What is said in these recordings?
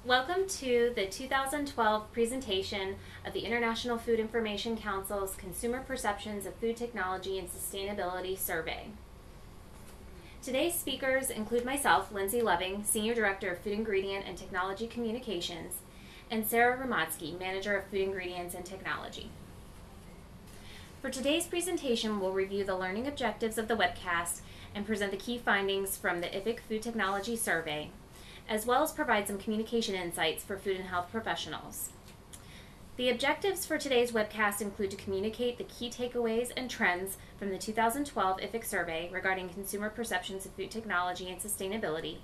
Welcome to the 2012 presentation of the International Food Information Council's Consumer Perceptions of Food Technology and Sustainability Survey. Today's speakers include myself, Lindsey Loving, Senior Director of Food Ingredient and Technology Communications, and Sarah Romotsky, Manager of Food Ingredients and Technology. For today's presentation, we'll review the learning objectives of the webcast and present the key findings from the IFIC Food Technology Survey, as well as provide some communication insights for food and health professionals. The objectives for today's webcast include to communicate the key takeaways and trends from the 2012 IFIC survey regarding consumer perceptions of food technology and sustainability,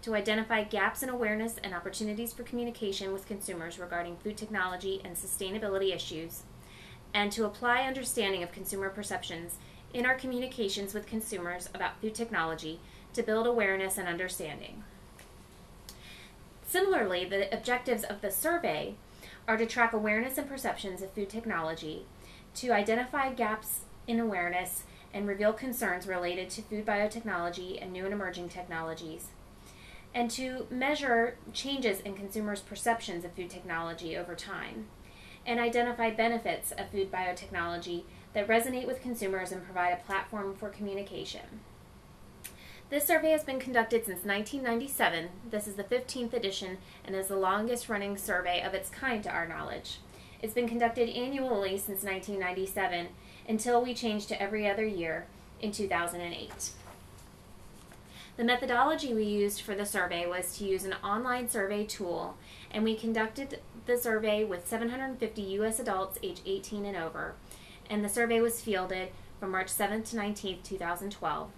to identify gaps in awareness and opportunities for communication with consumers regarding food technology and sustainability issues, and to apply understanding of consumer perceptions in our communications with consumers about food technology to build awareness and understanding. Similarly, the objectives of the survey are to track awareness and perceptions of food technology, to identify gaps in awareness and reveal concerns related to food biotechnology and new and emerging technologies, and to measure changes in consumers' perceptions of food technology over time, and identify benefits of food biotechnology that resonate with consumers and provide a platform for communication. This survey has been conducted since 1997. This is the 15th edition and is the longest running survey of its kind to our knowledge. It's been conducted annually since 1997 until we changed to every other year in 2008. The methodology we used for the survey was to use an online survey tool, and we conducted the survey with 750 U.S. adults age 18 and over, and the survey was fielded from March 7th to 19th, 2012.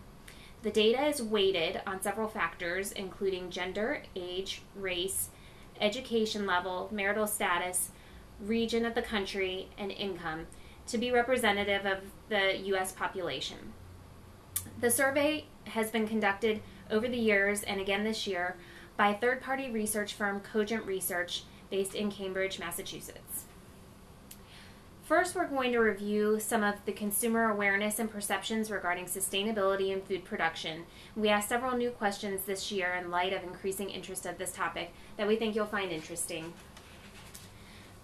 The data is weighted on several factors, including gender, age, race, education level, marital status, region of the country, and income, to be representative of the U.S. population. The survey has been conducted over the years, and again this year, by third-party research firm Cogent Research, based in Cambridge, Massachusetts. First, we're going to review some of the consumer awareness and perceptions regarding sustainability in food production. We asked several new questions this year in light of increasing interest of this topic that we think you'll find interesting.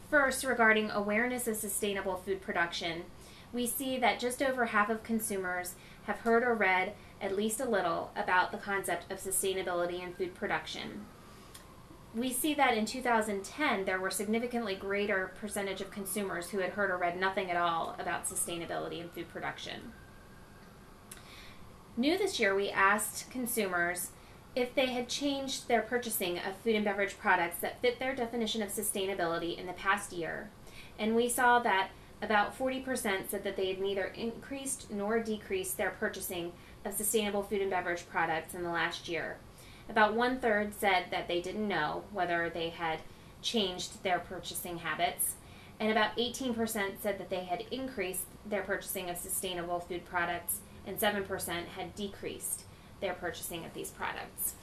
First, regarding awareness of sustainable food production, we see that just over half of consumers have heard or read at least a little about the concept of sustainability in food production. We see that in 2010, there were significantly greater percentage of consumers who had heard or read nothing at all about sustainability in food production. New this year, we asked consumers if they had changed their purchasing of food and beverage products that fit their definition of sustainability in the past year, and we saw that about 40% said that they had neither increased nor decreased their purchasing of sustainable food and beverage products in the last year. About 1/3 said that they didn't know whether they had changed their purchasing habits, and about 18% said that they had increased their purchasing of sustainable food products, and 7% had decreased their purchasing of these products.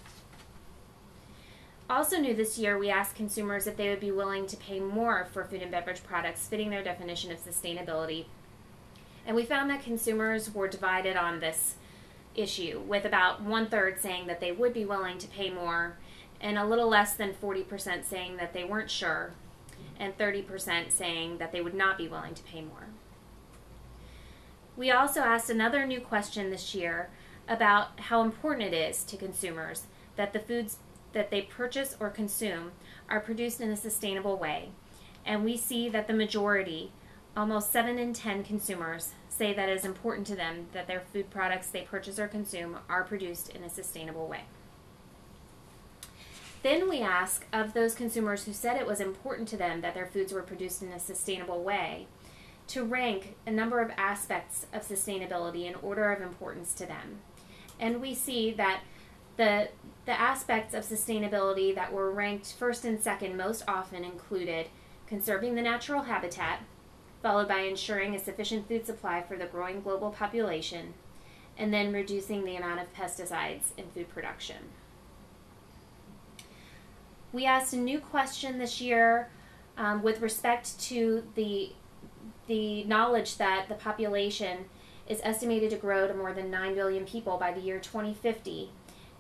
Also new this year, we asked consumers if they would be willing to pay more for food and beverage products fitting their definition of sustainability, and we found that consumers were divided on this issue, with about 1/3 saying that they would be willing to pay more, and a little less than 40% saying that they weren't sure, and 30% saying that they would not be willing to pay more. We also asked another new question this year about how important it is to consumers that the foods that they purchase or consume are produced in a sustainable way, and we see that the majority, almost 7 in 10 consumers, say that it is important to them that their food products they purchase or consume are produced in a sustainable way. Then we ask of those consumers who said it was important to them that their foods were produced in a sustainable way to rank a number of aspects of sustainability in order of importance to them. And we see that the aspects of sustainability that were ranked first and second most often included conserving the natural habitat, followed by ensuring a sufficient food supply for the growing global population, and then reducing the amount of pesticides in food production. We asked a new question this year with respect to the knowledge that the population is estimated to grow to more than 9 billion people by the year 2050,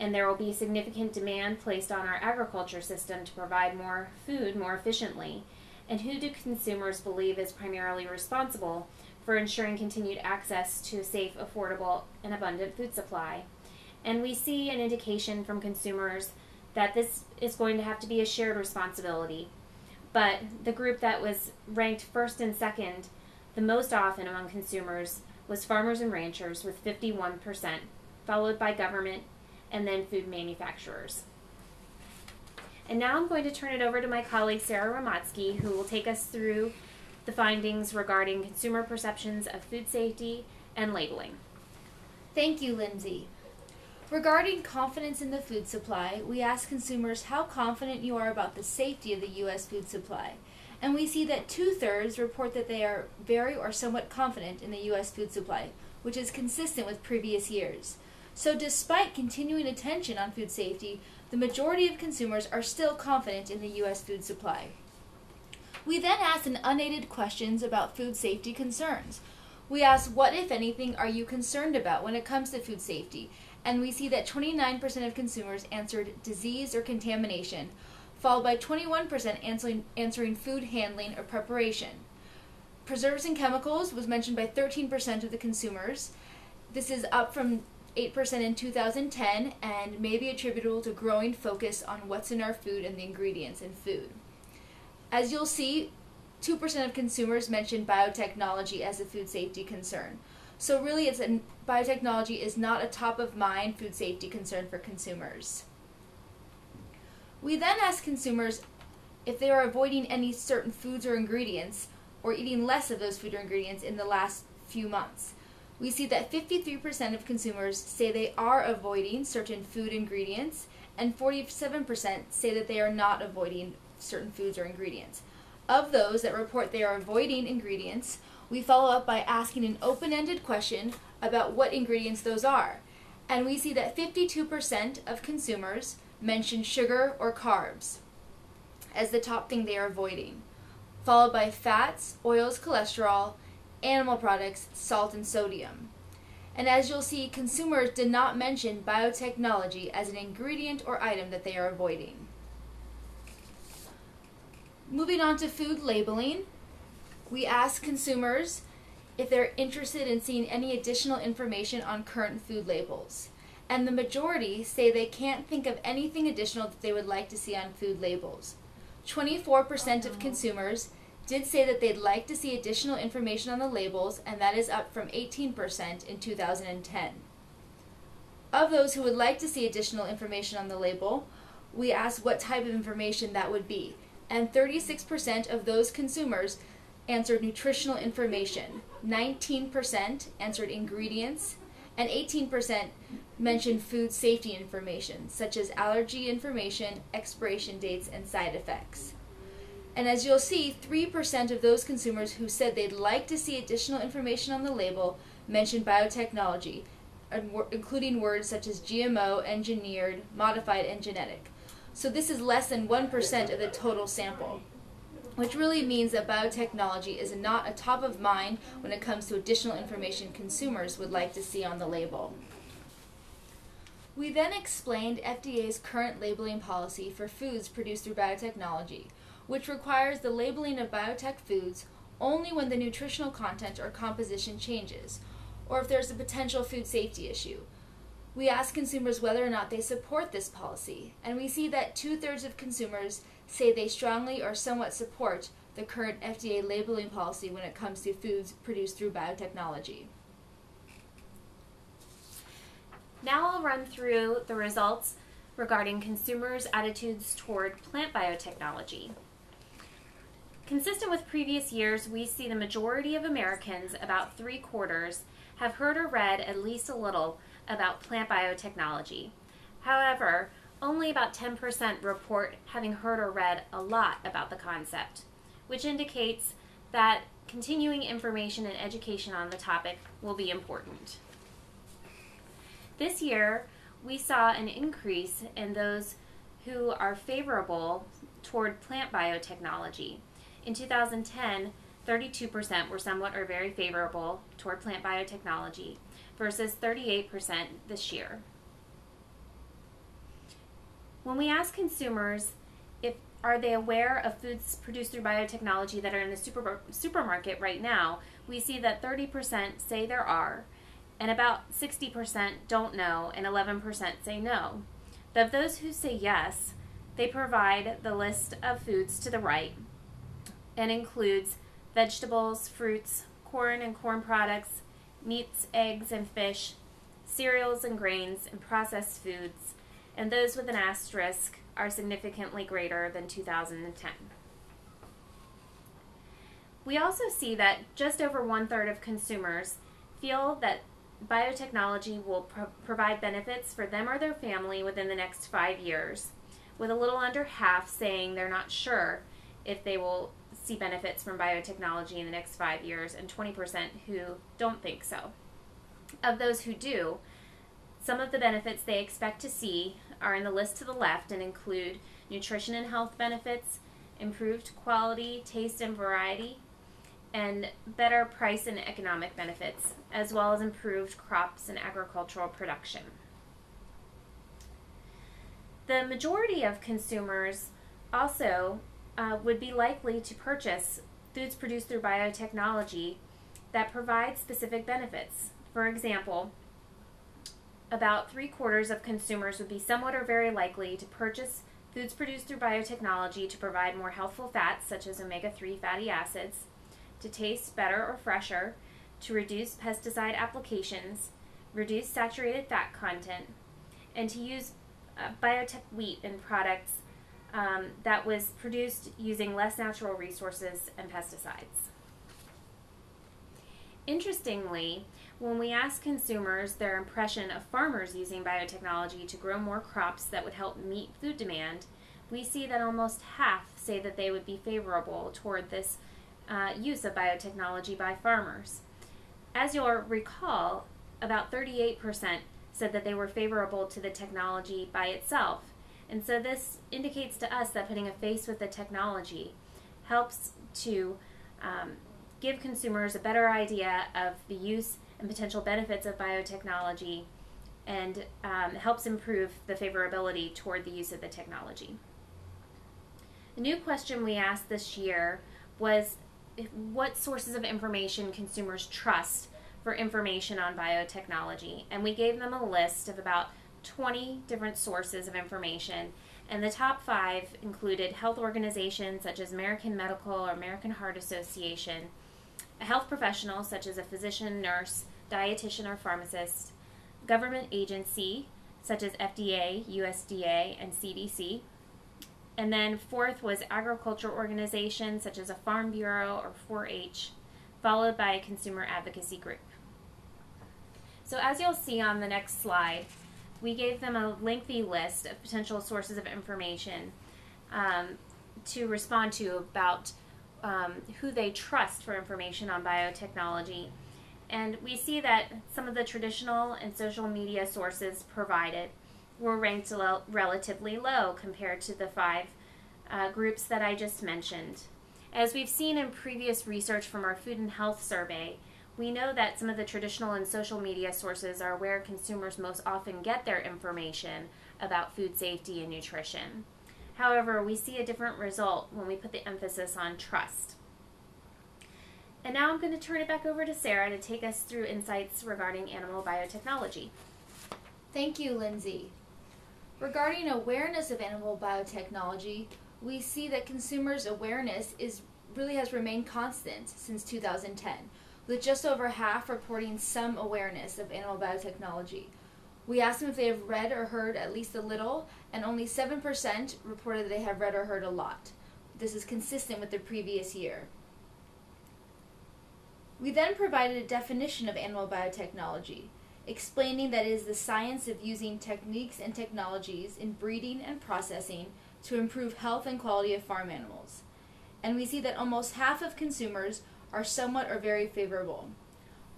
and there will be significant demand placed on our agriculture system to provide more food more efficiently. And who do consumers believe is primarily responsible for ensuring continued access to a safe, affordable, and abundant food supply? And we see an indication from consumers that this is going to have to be a shared responsibility. But the group that was ranked first and second the most often among consumers was farmers and ranchers with 51%, followed by government and then food manufacturers. And now I'm going to turn it over to my colleague Sarah Romotsky, who will take us through the findings regarding consumer perceptions of food safety and labeling. Thank you, Lindsey. Regarding confidence in the food supply, we asked consumers how confident you are about the safety of the U.S. food supply. And we see that 2/3 report that they are very or somewhat confident in the U.S. food supply, which is consistent with previous years. So despite continuing attention on food safety, the majority of consumers are still confident in the U.S. food supply. We then asked an unaided questions about food safety concerns. We asked, what, if anything, are you concerned about when it comes to food safety? And we see that 29% of consumers answered disease or contamination, followed by 21% answering food handling or preparation. Preservatives and chemicals was mentioned by 13% of the consumers. This is up from 8% in 2010 and may be attributable to growing focus on what's in our food and the ingredients in food. As you'll see, 2% of consumers mentioned biotechnology as a food safety concern. So really, biotechnology is not a top-of-mind food safety concern for consumers. We then asked consumers if they are avoiding any certain foods or ingredients or eating less of those food or ingredients in the last few months. We see that 53% of consumers say they are avoiding certain food ingredients, and 47% say that they are not avoiding certain foods or ingredients. Of those that report they are avoiding ingredients, we follow up by asking an open-ended question about what ingredients those are. And we see that 52% of consumers mention sugar or carbs as the top thing they are avoiding, followed by fats, oils, cholesterol, animal products, salt, and sodium. And as you'll see, consumers did not mention biotechnology as an ingredient or item that they are avoiding. Moving on to food labeling, we asked consumers if they're interested in seeing any additional information on current food labels. And the majority say they can't think of anything additional that they would like to see on food labels. 24% of consumers did say that they'd like to see additional information on the labels, and that is up from 18% in 2010. Of those who would like to see additional information on the label, we asked what type of information that would be, and 36% of those consumers answered nutritional information, 19% answered ingredients, and 18% mentioned food safety information, such as allergy information, expiration dates, and side effects. And as you'll see, 3% of those consumers who said they'd like to see additional information on the label mentioned biotechnology, including words such as GMO, engineered, modified, and genetic. So this is less than 1% of the total sample, which really means that biotechnology is not a top of mind when it comes to additional information consumers would like to see on the label. We then explained FDA's current labeling policy for foods produced through biotechnology, which requires the labeling of biotech foods only when the nutritional content or composition changes, or if there's a potential food safety issue. We asked consumers whether or not they support this policy, and we see that 2/3 of consumers say they strongly or somewhat support the current FDA labeling policy when it comes to foods produced through biotechnology. Now I'll run through the results regarding consumers' attitudes toward plant biotechnology. Consistent with previous years, we see the majority of Americans, about 3/4, have heard or read at least a little about plant biotechnology. However, only about 10% report having heard or read a lot about the concept, which indicates that continuing information and education on the topic will be important. This year, we saw an increase in those who are favorable toward plant biotechnology. In 2010, 32% were somewhat or very favorable toward plant biotechnology versus 38% this year. When we ask consumers if are they aware of foods produced through biotechnology that are in the supermarket right now, we see that 30% say there are, and about 60% don't know, and 11% say no. But of those who say yes, they provide the list of foods to the right and includes vegetables, fruits, corn and corn products, meats, eggs and fish, cereals and grains, and processed foods, and those with an asterisk are significantly greater than 2010. We also see that just over 1/3 of consumers feel that biotechnology will provide benefits for them or their family within the next 5 years, with a little under half saying they're not sure if they will see benefits from biotechnology in the next 5 years, and 20% who don't think so. Of those who do, some of the benefits they expect to see are in the list to the left and include nutrition and health benefits, improved quality, taste, and variety, and better price and economic benefits, as well as improved crops and agricultural production. The majority of consumers also would be likely to purchase foods produced through biotechnology that provide specific benefits. For example, about 3/4 of consumers would be somewhat or very likely to purchase foods produced through biotechnology to provide more healthful fats, such as omega-3 fatty acids, to taste better or fresher, to reduce pesticide applications, reduce saturated fat content, and to use biotech wheat in products that was produced using less natural resources and pesticides. Interestingly, when we ask consumers their impression of farmers using biotechnology to grow more crops that would help meet food demand, we see that almost half say that they would be favorable toward this use of biotechnology by farmers. As you'll recall, about 38% said that they were favorable to the technology by itself. And so this indicates to us that putting a face with the technology helps to give consumers a better idea of the use and potential benefits of biotechnology, and helps improve the favorability toward the use of the technology. The new question we asked this year was what sources of information consumers trust for information on biotechnology, and we gave them a list of about 20 different sources of information, and the top 5 included health organizations such as American Medical or American Heart Association, a health professional such as a physician, nurse, dietitian, or pharmacist, government agency such as FDA, USDA, and CDC, and then 4th was agriculture organizations such as a Farm Bureau or 4-H, followed by a consumer advocacy group. So as you'll see on the next slide, we gave them a lengthy list of potential sources of information to respond to about who they trust for information on biotechnology. And we see that some of the traditional and social media sources provided were ranked relatively low compared to the 5 groups that I just mentioned. As we've seen in previous research from our Food and Health Survey, we know that some of the traditional and social media sources are where consumers most often get their information about food safety and nutrition. However, we see a different result when we put the emphasis on trust. And now I'm going to turn it back over to Sarah to take us through insights regarding animal biotechnology. Thank you, Lindsey. Regarding awareness of animal biotechnology, we see that consumers' awareness really has remained constant since 2010, with just over half reporting some awareness of animal biotechnology. We asked them if they have read or heard at least a little, and only 7% reported that they have read or heard a lot. This is consistent with the previous year. We then provided a definition of animal biotechnology, explaining that it is the science of using techniques and technologies in breeding and processing to improve health and quality of farm animals. And we see that almost half of consumers are somewhat or very favorable.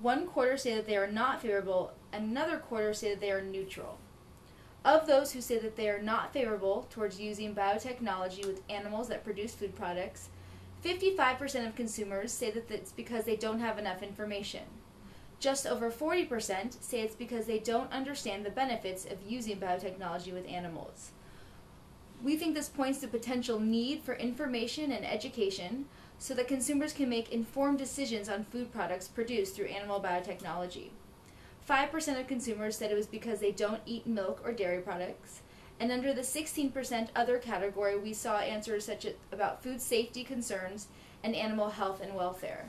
1/4 say that they are not favorable, and another 1/4 say that they are neutral. Of those who say that they are not favorable towards using biotechnology with animals that produce food products, 55% of consumers say that it's because they don't have enough information. Just over 40% say it's because they don't understand the benefits of using biotechnology with animals. We think this points to potential need for information and education so that consumers can make informed decisions on food products produced through animal biotechnology. 5% of consumers said it was because they don't eat milk or dairy products, and under the 16% other category, we saw answers such as about food safety concerns and animal health and welfare.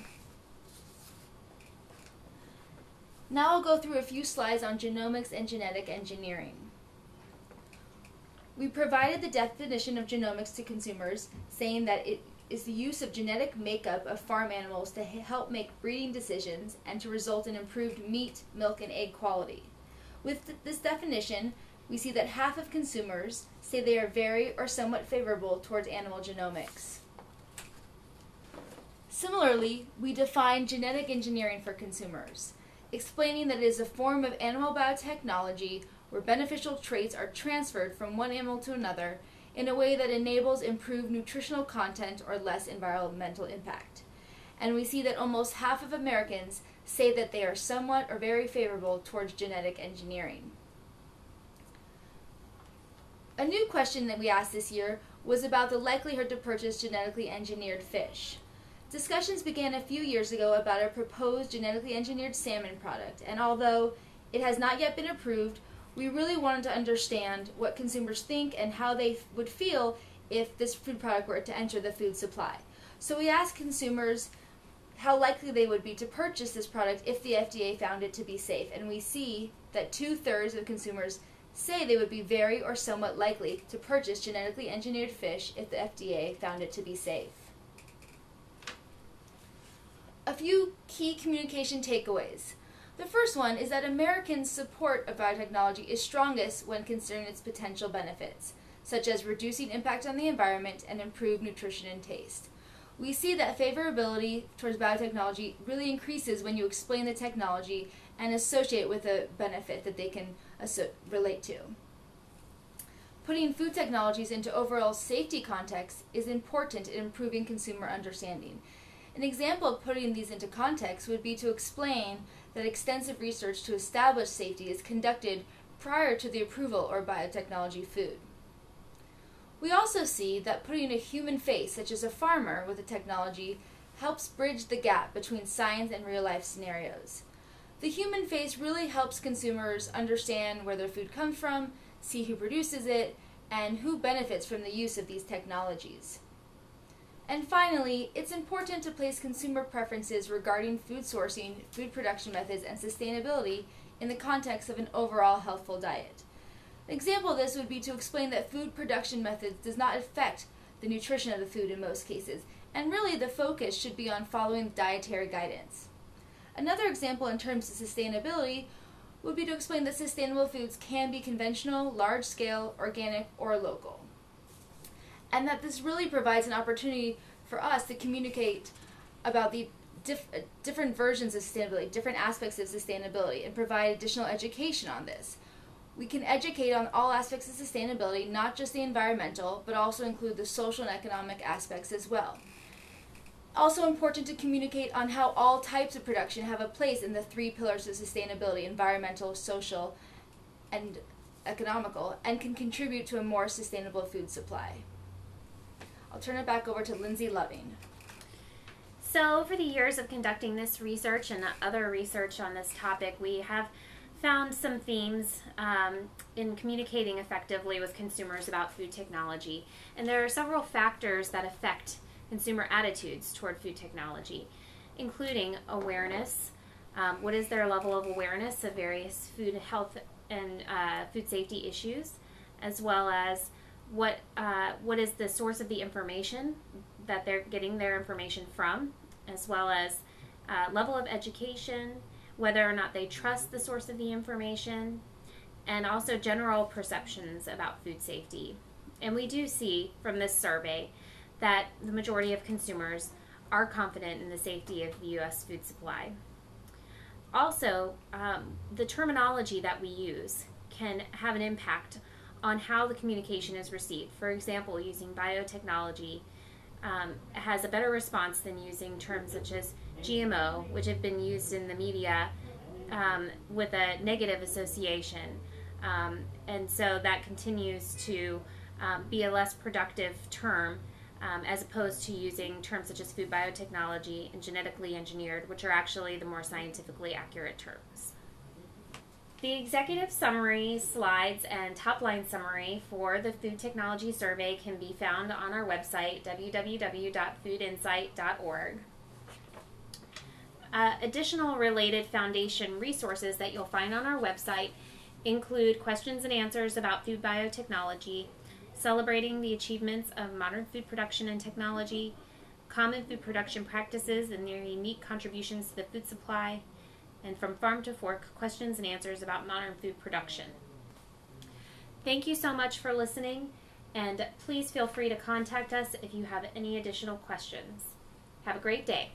Now I'll go through a few slides on genomics and genetic engineering. We provided the definition of genomics to consumers, saying that it is the use of genetic makeup of farm animals to help make breeding decisions and to result in improved meat, milk, and egg quality. With this definition, we see that half of consumers say they are very or somewhat favorable towards animal genomics. Similarly, we define genetic engineering for consumers, explaining that it is a form of animal biotechnology where beneficial traits are transferred from one animal to another in a way that enables improved nutritional content or less environmental impact. And we see that almost half of Americans say that they are somewhat or very favorable towards genetic engineering. A new question that we asked this year was about the likelihood to purchase genetically engineered fish. Discussions began a few years ago about a proposed genetically engineered salmon product, and although it has not yet been approved, we really wanted to understand what consumers think and how they would feel if this food product were to enter the food supply. So we asked consumers how likely they would be to purchase this product if the FDA found it to be safe, and we see that 2/3 of consumers say they would be very or somewhat likely to purchase genetically engineered fish if the FDA found it to be safe. A few key communication takeaways. The first one is that Americans' support of biotechnology is strongest when considering its potential benefits, such as reducing impact on the environment and improved nutrition and taste. We see that favorability towards biotechnology really increases when you explain the technology and associate with a benefit that they can relate to. Putting food technologies into overall safety context is important in improving consumer understanding. An example of putting these into context would be to explain that extensive research to establish safety is conducted prior to the approval or biotechnology food. We also see that putting a human face, such as a farmer, with a technology helps bridge the gap between science and real-life scenarios. The human face really helps consumers understand where their food comes from, see who produces it, and who benefits from the use of these technologies. And finally, it's important to place consumer preferences regarding food sourcing, food production methods, and sustainability in the context of an overall healthful diet. An example of this would be to explain that food production methods does not affect the nutrition of the food in most cases, and really the focus should be on following dietary guidance. Another example in terms of sustainability would be to explain that sustainable foods can be conventional, large-scale, organic, or local. And that this really provides an opportunity for us to communicate about the different versions of sustainability, different aspects of sustainability, and provide additional education on this. We can educate on all aspects of sustainability, not just the environmental, but also include the social and economic aspects as well. Also important to communicate on how all types of production have a place in the 3 pillars of sustainability: environmental, social, and economical, and can contribute to a more sustainable food supply. I'll turn it back over to Lindsey Loving. So over the years of conducting this research and other research on this topic, we have found some themes in communicating effectively with consumers about food technology. And there are several factors that affect consumer attitudes toward food technology, including awareness. What is their level of awareness of various food health and food safety issues, as well as what is the source of the information that they're getting their information from, as well as level of education, whether or not they trust the source of the information, and also general perceptions about food safety. And we do see from this survey that the majority of consumers are confident in the safety of the U.S. food supply. Also, the terminology that we use can have an impact on how the communication is received. For example, using biotechnology has a better response than using terms such as GMO, which have been used in the media with a negative association. And so that continues to be a less productive term as opposed to using terms such as food biotechnology and genetically engineered, which are actually the more scientifically accurate terms. The executive summary slides and top-line summary for the Food Technology Survey can be found on our website, www.foodinsight.org. Additional related foundation resources that you'll find on our website include questions and answers about food biotechnology, celebrating the achievements of modern food production and technology, common food production practices and their unique contributions to the food supply, and From Farm to Fork, questions and answers about modern food production. Thank you so much for listening, and please feel free to contact us if you have any additional questions. Have a great day.